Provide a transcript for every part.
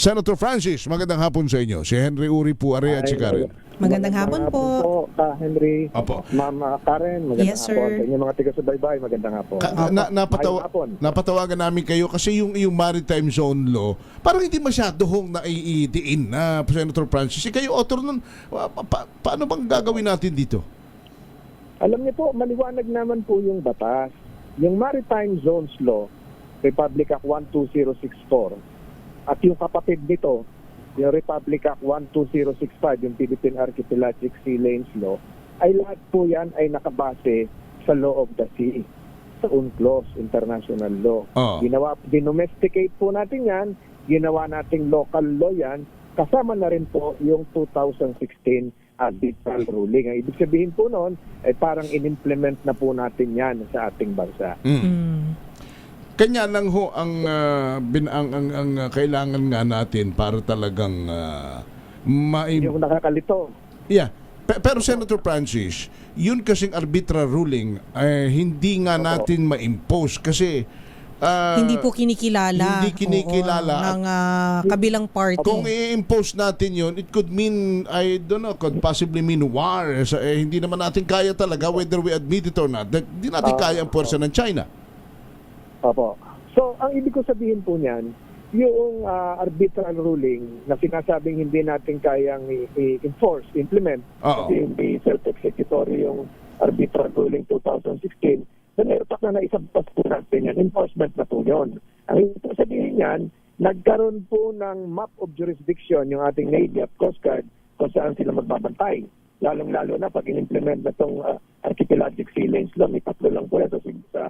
Senator Francis, magandang hapon sa inyo. Si Henry Uri po, Are at si Karen. Magandang hapon po. Henry. Opo. Ma'am Karen, magandang Yes, sir. hapon. Sa inyo mga taga-subaybay, magandang hapon. Napatawagan namin kayo kasi yung maritime zone law, parang hindi masyado hong naiidiin na Senator Francis. Kayo author nun, paano bang gagawin natin dito? Alam niyo po, maliwanag naman po yung batas. Yung Maritime Zones Law, Republic Act 12064, at yung kapatid nito, yung Republic Act 12065, yung Philippine Archipelagic Sea Lanes Law, ay lahat po yan ay nakabase sa Law of the Sea, sa UNCLOS, International Law. Dinomesticate po natin yan, ginawa nating local law yan, kasama na rin po yung 2016 arbitral ruling. Ang ibig sabihin po noon ay parang in-implement na po natin yan sa ating bansa. Kanya lang ho ang kailangan nga natin para talagang Yung nakakalito. Yeah. Pero Senator Francis, yun kasing arbitral ruling hindi nga natin ma-impose kasi Hindi po kinikilala. Hindi kinikilala. Ng kabilang party. Kung i-impose natin yun, it could mean, I don't know, could possibly mean war. Hindi naman natin kaya talaga, whether we admit it or not, hindi natin kaya ang puwersa ng China. Opo. So, ang ibig ko sabihin po niyan, yung arbitral ruling na sinasabing hindi natin kayang i-enforce, implement, kasi hindi self-executory yung arbitral ruling 2016, na meron na naisabtas po natin yan. Enforcement na po yun. Ang ibig sabihin yan, nagkaroon po ng map of jurisdiction yung ating Navy at Coast Guard kung saan sila magbabantay. Lalong-lalo na pag in-implement na itong archipelagic sea lanes law, may tatlo lang po yan sa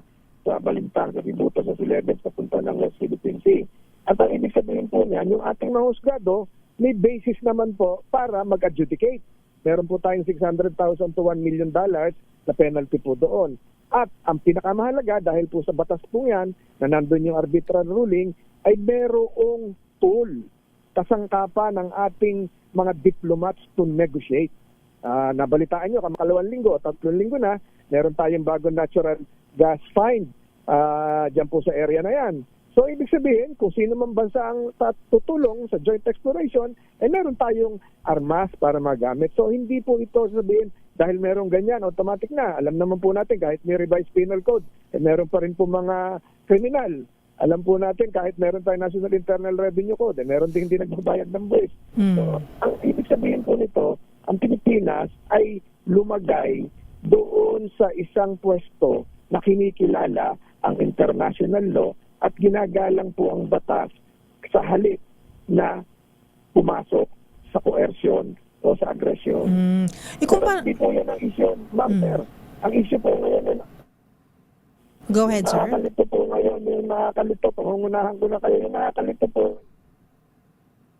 Balintang, sa Sibuto, sa Silebes, papunta ng West Philippine Sea. At ang ibig sabihin po niyan, yung ating mga husgado, may basis naman po para mag-adjudicate. Meron po tayong $600,000 to $1 million na penalty po doon. At ang pinakamahalaga, dahil po sa batas po yan, na nandun yung arbitral ruling, ay merong tool, kasangkapan ng ating mga diplomats to negotiate. Nabalitaan nyo, kamakalawang linggo o 3 linggo na, meron tayong bagong natural gas find dyan po sa area na yan. So, ibig sabihin, kung sino man bansa ang tutulong sa joint exploration, ay meron tayong armas para magamit. So, hindi po ito sabihin, dahil merong ganyan, automatic na. Alam naman po natin, kahit may revised penal code, meron pa rin po mga kriminal. Alam po natin, kahit meron tayong National Internal Revenue Code, meron din hindi nagbabayad ng buwis. So, ang ibig sabihin po nito, ang Pilipinas ay lumagay doon sa isang pwesto na kinikilala ang international law at ginagalang po ang batas sa halip na pumasok sa coercion o sa agresyon. Hindi po yan ang issue. Ma'am, sir, ang issue po ngayon, go ahead, sir. Nakakalito po ngayon, yung nakakalito, pangungunahan ko na kayo, yung nakakalito po,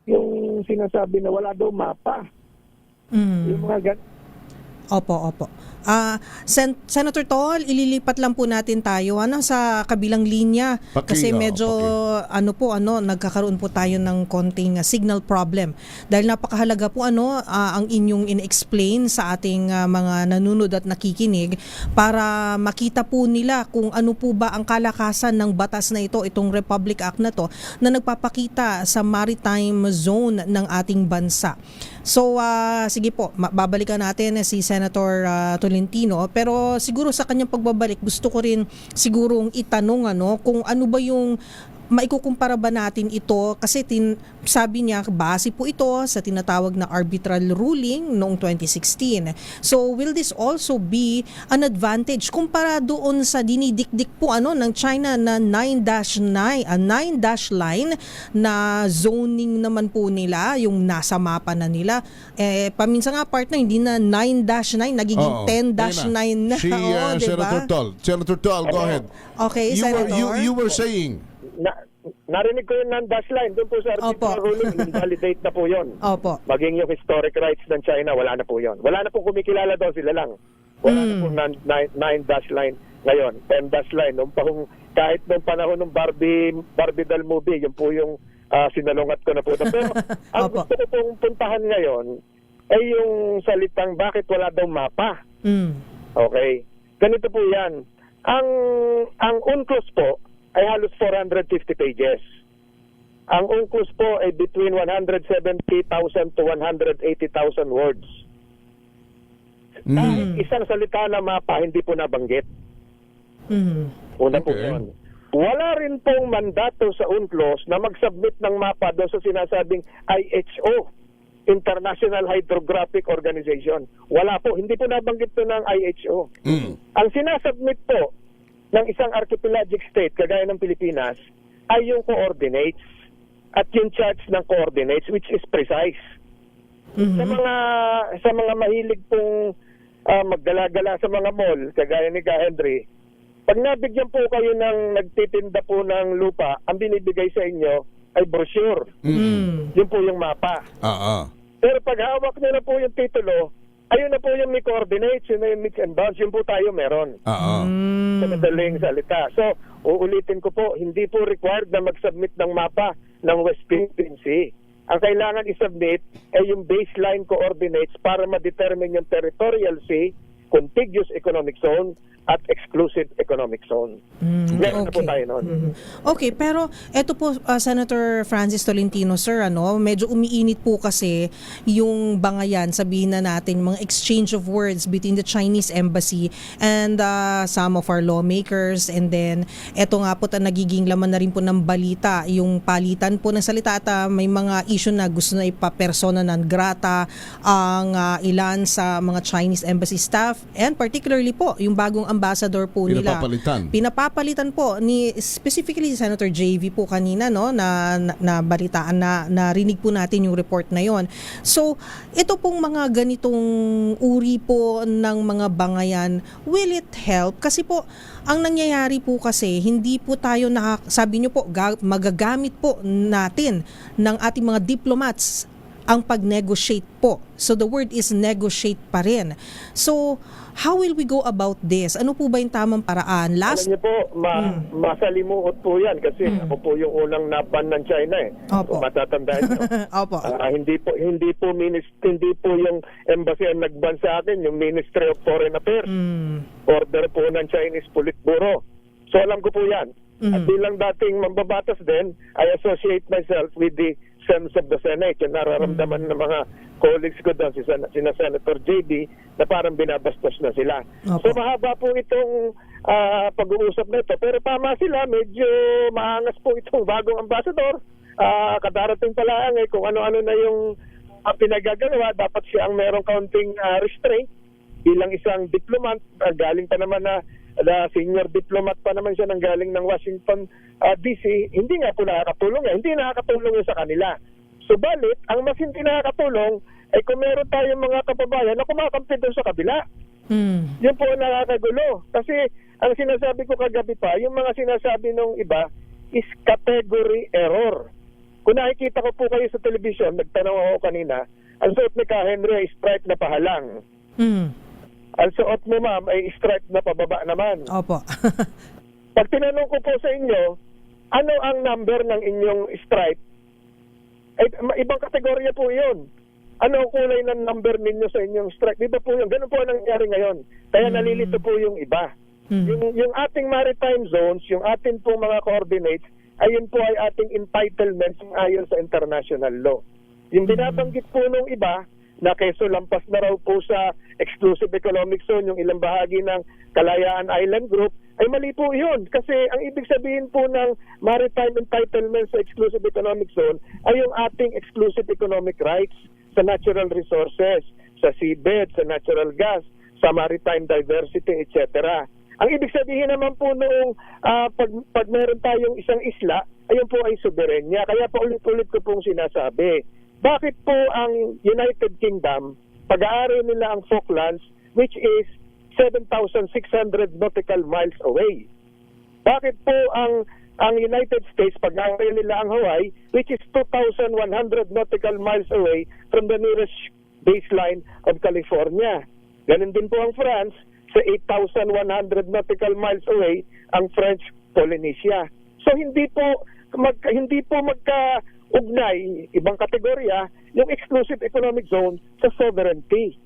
yung sinasabi na wala daw mapa. Yung mga Opo. Senator Tol, ililipat lang po natin tayo sa kabilang linya kasi medyo nagkakaroon po tayo ng konting signal problem dahil napakahalaga po ang inyong in-explain sa ating mga nanunod at nakikinig para makita po nila kung ano po ba ang kalakasan ng batas na ito, itong Republic Act na to na nagpapakita sa maritime zone ng ating bansa. So, sige po, babalikan natin si Senator Tolentino. Pero siguro sa kanyang pagbabalik, gusto ko rin sigurong itanong kung ano ba yung maikukumpara ba natin ito kasi sabi niya base po ito sa tinatawag na arbitral ruling noong 2016. So will this also be an advantage kumpara doon sa dinidikdik po ng China na 9-9 line na zoning naman po nila yung nasa mapa na nila. Paminsan nga partner hindi na 9-9 nagiging 10-9 na. Si diba? Senator Tol, go ahead. Okay, Senator. You were saying narinig ko yung non-dash line doon po sa arbitral ruling, invalidate na po yun. Opo. Maging yung historic rights ng China, wala na po yun. Wala na po kumikilala doon, sila lang. Wala na po 9-dash line ngayon, 10-dash line. Kahit nung panahon ng Barbie doll movie, yun po yung sinalungat ko na po. Pero ang gusto ko pong puntahan ngayon ay yung salitang bakit wala daw mapa. Okay. Ganito po yan. Ang UNCLOS po ay halos 450 pages. ang UNCLOS po ay between 170,000 to 180,000 words. Kahit isang salita na mapa, hindi po nabanggit. Una po Okay. yun. Wala rin pong mandato sa UNCLOS na mag-submit ng mapa doon sa sinasabing IHO, International Hydrographic Organization. Wala po. Hindi po nabanggit po ng IHO. Ang sinasubmit po ng isang archipelagic state, kagaya ng Pilipinas, ay yung coordinates at yung charts ng coordinates, which is precise. Sa mga mahilig pong magdala-gala sa mga mall, kagaya ni Ka Henry, pag nabigyan po kayo ng nagtitinda po ng lupa, ang binibigay sa inyo ay brochure. Yun po yung mapa. Pero pag hawak nyo na po yung titulo, ayun na po yung may coordinates, yun na yung mix and bounds, yun po tayo meron. Sa madaling salita. So, uulitin ko po, hindi po required na mag-submit ng mapa ng West Philippine Sea. Ang kailangan i-submit ay yung baseline coordinates para ma-determine yung territorial sea, contiguous economic zone, at exclusive economic zone. Meron na po tayo noon. Okay, pero eto po, Senator Francis Tolentino, sir, medyo umiinit po kasi yung bangayan, sabihin na natin, mga exchange of words between the Chinese embassy and some of our lawmakers, and then eto nga po nagiging laman na rin po ng balita, yung palitan po ng salita at may mga issue na gusto na ipa-persona non grata ang ilan sa mga Chinese embassy staff, and particularly po yung bagong ambassador po nila. Pinapapalitan po ni specifically Senator JV po kanina, na balitaan na narinig po natin yung report na yon. So, ito pong mga ganitong uri po ng mga bangayan, will it help? Kasi po, ang nangyayari po kasi, hindi po tayo sabi nyo po, magagamit po natin ng ating mga diplomats ang pag-negotiate po. So the word is negotiate pa rin. So how will we go about this? Ano po ba yung tamang paraan? Alam niyo po, masalimuot po yan kasi ako po yung unang naban ng China eh. Opo. Kung matatandaan niyo. Opo. Hindi po yung embassy ang nagban sa akin, yung Ministry of Foreign Affairs. Order po ng Chinese Politburo. So alam ko po yan. At bilang dating mambabatas din, I associate myself with the sense of the Senate. Yung nararamdaman ng mga colleagues ko doon, sina Senator JB, na parang binabastos na sila. Opo. So mahaba po itong pag-uusap na ito. Pero tama sila, medyo maangas po itong bagong ambassador. Kadarating pa lang kung ano-ano na yung pinagagawa, dapat siya ang merong kaunting restraint bilang isang diplomat. Galing pa naman na senior diplomat pa naman siya nang galing ng Washington DC, hindi nga po nakakatulong hindi nakakatulong yun sa kanila. Subalit, ang mas hindi nakakatulong ay kung meron tayong mga kababayan na kumakampi doon sa kabila. Yun po ang nakakagulo. Kasi ang sinasabi ko kagabi pa, yung mga sinasabi ng iba is category error. Kung nakikita ko po kayo sa television, nagtanong ako kanina, ang suot ni Ka Henry ay stripe na pahalang. Ang suot mo, ma'am, ay stripe na pababa naman. Opo. Pag tinanong ko po sa inyo, ano ang number ng inyong stripe? Ay, ibang kategorya po yun. Ano ang kulay ng number ninyo sa inyong stripe? Iba po yun. Ganun po ang nangyari ngayon. Kaya nalilito po yung iba. Yung ating maritime zones, yung ating po mga coordinates, ayun po ay ating entitlements ayon sa international law. Yung binabanggit po nung iba, na keso lampas na raw po sa exclusive economic zone yung ilang bahagi ng Kalayaan Island Group, ay mali po yun. Kasi ang ibig sabihin po ng maritime entitlement sa exclusive economic zone ay yung ating exclusive economic rights sa natural resources, sa seabed, sa natural gas, sa maritime diversity, etc. Ang ibig sabihin naman po noong pag meron tayong isang isla, ayun po ay soberenya. Kaya pa ulit-ulit ko pong sinasabi, bakit po ang United Kingdom, pag-aari nila ang Falklands, which is 7,600 nautical miles away? Bakit po ang United States, pag-aari nila ang Hawaii, which is 2,100 nautical miles away from the nearest baseline of California? Ganun din po ang France, sa 8,100 nautical miles away, ang French Polynesia. So hindi po magka-ugnay, ibang kategorya, yung exclusive economic zone sa sovereignty.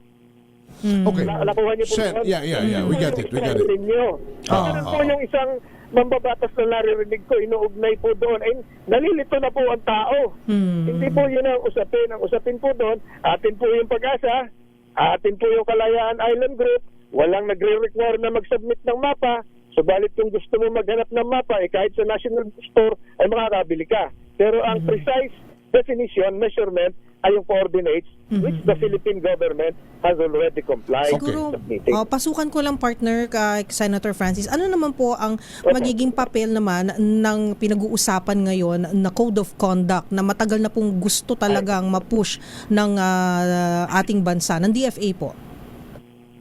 Okay. Nakuha niyo po Yeah. We got it. Ganun po yung isang mambabatas na naririnig ko, inuugnay po doon, ay nalilito na po ang tao. Hindi po yun ang usapin. Ang usapin po doon, atin po yung Pag-asa, atin po yung Kalayaan Island Group, walang nagre-require na mag-submit ng mapa. Subalit kung gusto mo maghanap ng mapa, kahit sa National Store ay makakabili ka. Pero ang precise definition, measurement, ay yung coordinates which the Philippine government has already complied Siguro, with submitting. pasukan ko lang partner kay Senator Francis. Ano naman po ang magiging papel naman ng pinag-uusapan ngayon na Code of Conduct na matagal na pong gusto talagang ma-push ng ating bansa, ng DFA po?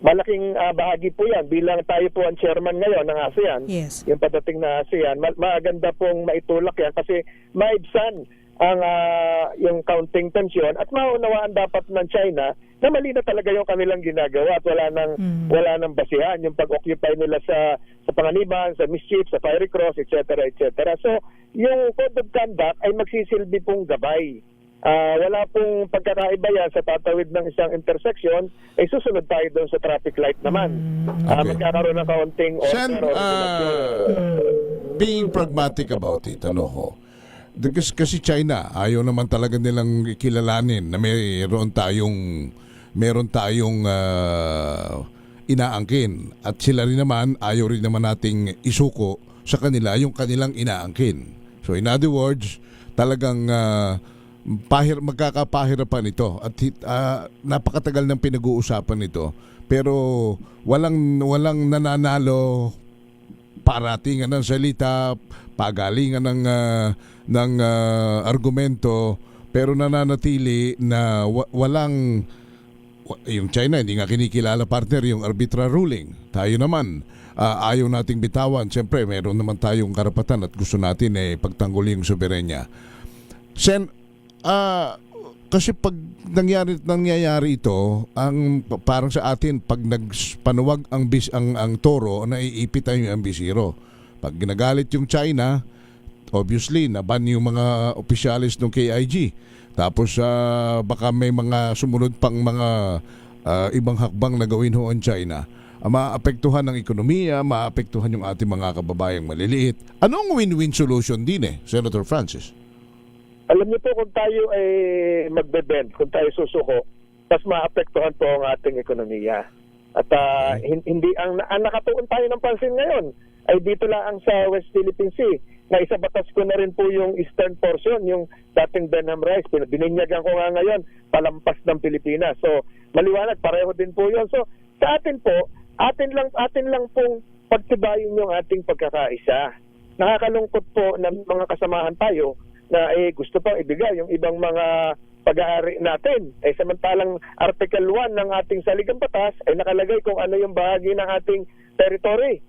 Malaking bahagi po yan. Bilang tayo po ang chairman ngayon ng ASEAN, Yes. yung padating na ASEAN, maganda pong maitulak yan kasi maibsan ang yung counting tension at maunawaan dapat ng China na mali na talaga yung kanilang ginagawa at wala nang basihan yung pag-occupy nila sa panganiban, sa mischief, sa fiery cross, etc. etc. So, yung Code of Conduct ay magsisilbi pong gabay. Wala pong pagkakaiba yan sa tatawid ng isang intersection, ay susunod tayo doon sa traffic light naman. Okay. Magkakaroon ng kaunting Sen, order o regulation. being pragmatic about it, ano ho, kasi China, ayaw naman talaga nilang kilalanin na meron tayong inaangkin. At sila rin naman, ayaw rin naman nating isuko sa kanila yung kanilang inaangkin. So in other words, talagang magkakapahirapan ito. At napakatagal ng pinag-uusapan ito. Pero walang nananalo, paratingan ng salita, pagalingan ng argumento, pero nananatili na walang yung China hindi nga kinikilala partner yung arbitral ruling. Tayo naman ayaw nating bitawan. Siyempre meron naman tayong karapatan at gusto natin pagtanggol yung soberenya. Sen, kasi pag nangyayari ito, parang sa atin pag nagpanuwag ang toro, naiipit tayo yung bisiro. Pag ginagalit yung China, obviously naban yung mga opisyalis ng KIG. Tapos baka may mga sumunod pang mga ibang hakbang na gawin ho ang China. Maapektuhan ng ekonomiya, maapektuhan yung ating mga kababayang maliliit. Anong win-win solution din Senator Francis? Alam niyo po, kung tayo ay magbe-bend, kung tayo susuko, mas maapektuhan po ang ating ekonomiya. At hindi ang nakatuon tayo ng pansin ngayon ay dito lang sa West Philippine Sea. Na isabatas ko na rin po yung eastern portion, yung dating Benham Rice. Bininyagan ko nga ngayon, palampas ng Pilipinas. So, maliwanag, pareho din po yun. So, sa atin po, atin lang pong pagtibayin yung ating pagkakaisa. Nakakalungkot po na mga kasamahan tayo na gusto pang ibigay yung ibang mga pag-aari natin. Samantalang Article 1 ng ating saligang batas ay nakalagay kung ano yung bahagi ng ating territory.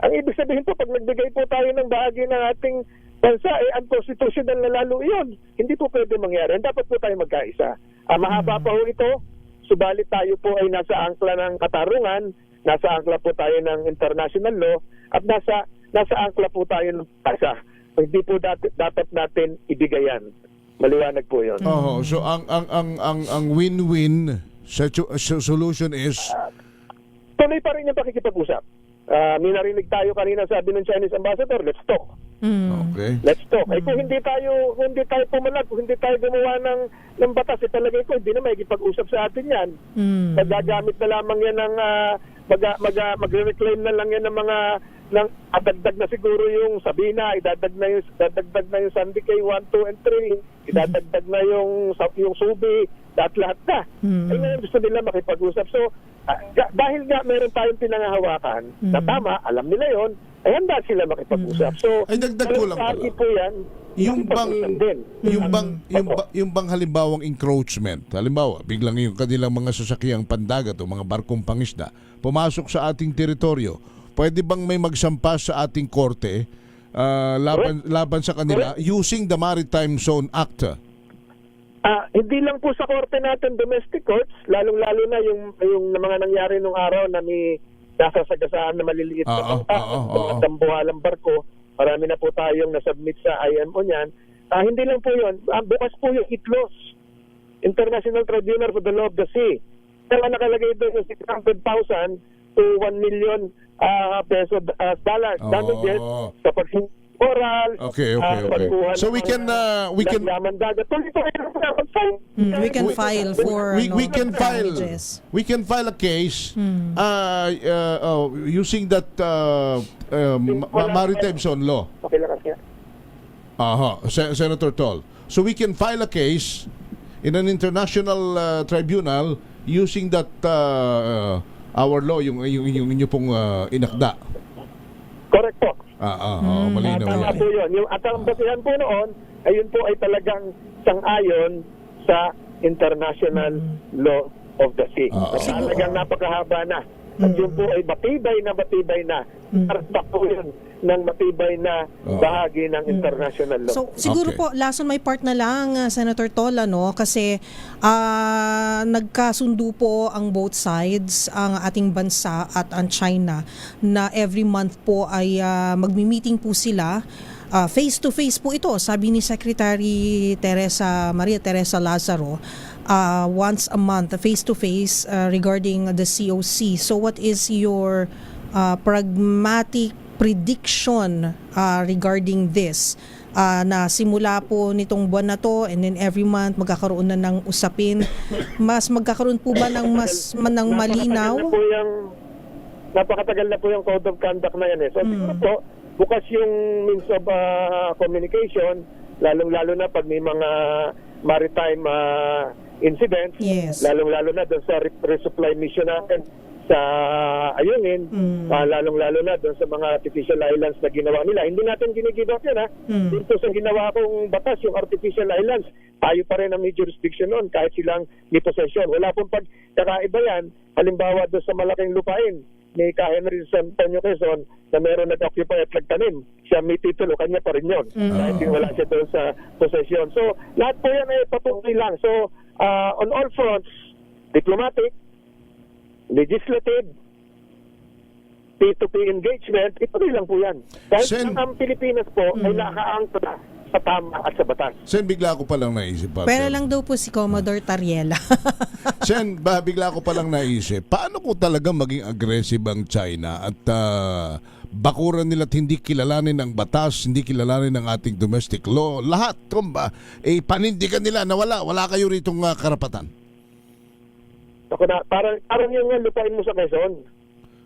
Ang ibig sabihin po, pag nagbigay po tayo ng bahagi ng ating bansa, unconstitutional na lalo yun. Hindi po pwede mangyari. Dapat po tayo magkaisa. Mahaba pa ho ito, subalit tayo po ay nasa angkla ng katarungan, nasa angkla po tayo ng international law, at nasa angkla po tayo ng bansa. Hindi po dapat natin ibigayan. Maliwanag po yun. So ang win-win solution is tuloy pa rin yung pakikipag-usap. May narinig tayo kanina, sabi ng Chinese ambassador, let's talk. Okay. Let's talk. Kung hindi tayo pumalag, kung hindi tayo gumawa ng batas, palagay ko hindi na makikipag-usap sa atin yan. Magagamit na lamang yan ng magre-reclaim na lang yan ng mga adagdag na siguro yung Sabina, idadagdag na yung Sandy K 1, 2, and 3, idadagdag na yung Subi, lahat na. Ngayon gusto nila makipag-usap. So, dahil nga meron tayong pinangahawakan na tama, alam nila yon, ay handa sila makipag-usap. So, ay dagdag ko lang pala. po yan, yung bang halimbawang encroachment, halimbawa, biglang yung kanilang mga sasakyang pandagat o mga barkong pangisda pumasok sa ating teritoryo, pwede bang may magsampas sa ating korte laban sa kanila using the Maritime Zone Act? Hindi lang po sa korte natin, domestic courts, lalong-lalo na yung mga nangyari nung araw na may nasasagasaan na maliliit na mga dambuhalang barko. Marami na po tayong nasubmit sa IMO niyan. Hindi lang po yun. Bukas po yung ITLOS, International Tribunal for the Law of the Sea. Kaya nakalagay doon yung 600,000 to 1 million peso dollars. Damages sa pagmoral. Okay. So we can Laman dagat. we can file damages. we can file a case using that maritime zone law. Okay lang kasi. Senator Tol. So we can file a case in an international tribunal using that our law, yung inyo pong inakda. Correct po. Malinaw Tama yan. po yun. At ang basihan po noon, ayun po ay talagang sang-ayon sa international law of the sea. Talagang napakahaba na. At yun po ay matibay na. Tarta po yun ng matibay na bahagi ng international law. So siguro po last on my part na lang Senator Tola, no, kasi nagkasundo po ang both sides, ang ating bansa at ang China, na every month po ay magmi-meeting po sila. Face to face po ito, sabi ni Secretary Maria Teresa Lazaro, once a month face to face regarding the COC. So what is your pragmatic prediction regarding this? Na simula po nitong buwan na to and then every month magkakaroon na ng usapin, mas magkakaroon po ba ng mas malinaw? Napakatagal na po yung code of conduct na yan eh. So siguro po, bukas yung means of communication, lalong-lalo na pag may mga maritime incidents, yes. lalong-lalo na doon sa resupply mission natin sa Ayungin, lalong-lalo na doon sa mga artificial islands na ginawa nila. Hindi natin ginigive up yan, ha? Dito sa ginawa kong batas, yung artificial islands, tayo pa rin ang may jurisdiction noon kahit silang may possession. Wala pong pagkakaiba yan. Halimbawa doon sa malaking lupain ni Ka Henry sa Antonio Quezon na meron nag-occupy at nagtanim. Siya may titulo, kanya pa rin yun. Kahit wala siya doon sa possession. So, lahat po yan ay patuloy lang. So, on all fronts, diplomatic, legislative, P2P engagement, ituloy lang po yan. Dahil ang Pilipinas po ay nakaangkla sa tama at sa batas. Sen, bigla ko palang naisip. Pero lang daw po si Commodore Tariela. Sen, bigla ko palang naisip, paano ko talaga maging aggressive ang China at bakuran nila at hindi kilalanin ang batas, hindi kilalanin ang ating domestic law, lahat, panindigan nila na wala kayo ritong karapatan. Ako na, parang yung lupain mo sa Quezon.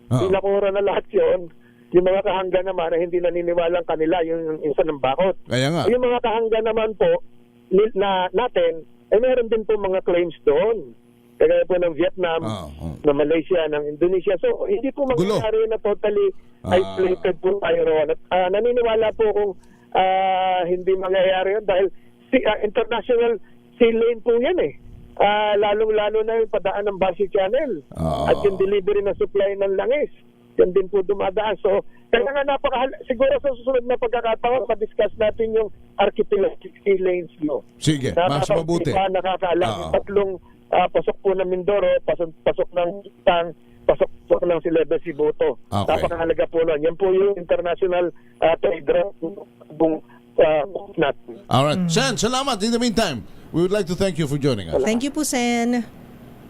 Pinakura na lahat yun. Yung mga kahangga naman na hindi naniniwalang kanila, yung isa ng bakot. Kaya nga. Yung mga kahangga naman po natin, ay meron din po mga claims doon. Kaya po ng Vietnam, ng Malaysia, ng Indonesia. So, hindi po mangyayari na totally isolated po tayo roon. At naniniwala po kung hindi mangyayari yun dahil international sea lane po yan eh. Lalong-lalo na yung padaan ng Bashi Channel at yung delivery ng supply ng langis. Yan din po dumadaan. So, kaya nga siguro sa susunod na pagkakataon, ma-discuss natin yung archipelagic sea lanes law. Sige, mas mabuti. Nakakaalam. Tatlong pasok po ng Mindoro, pasok ng Tang, pasok ng Silebe Sibuto. Okay. Napakahalaga po nun. Yan po yung international trade route natin. Alright. Sen, salamat. In the meantime, we would like to thank you for joining us. Thank you po, Sen.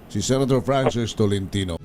Si Senator Francis Tolentino.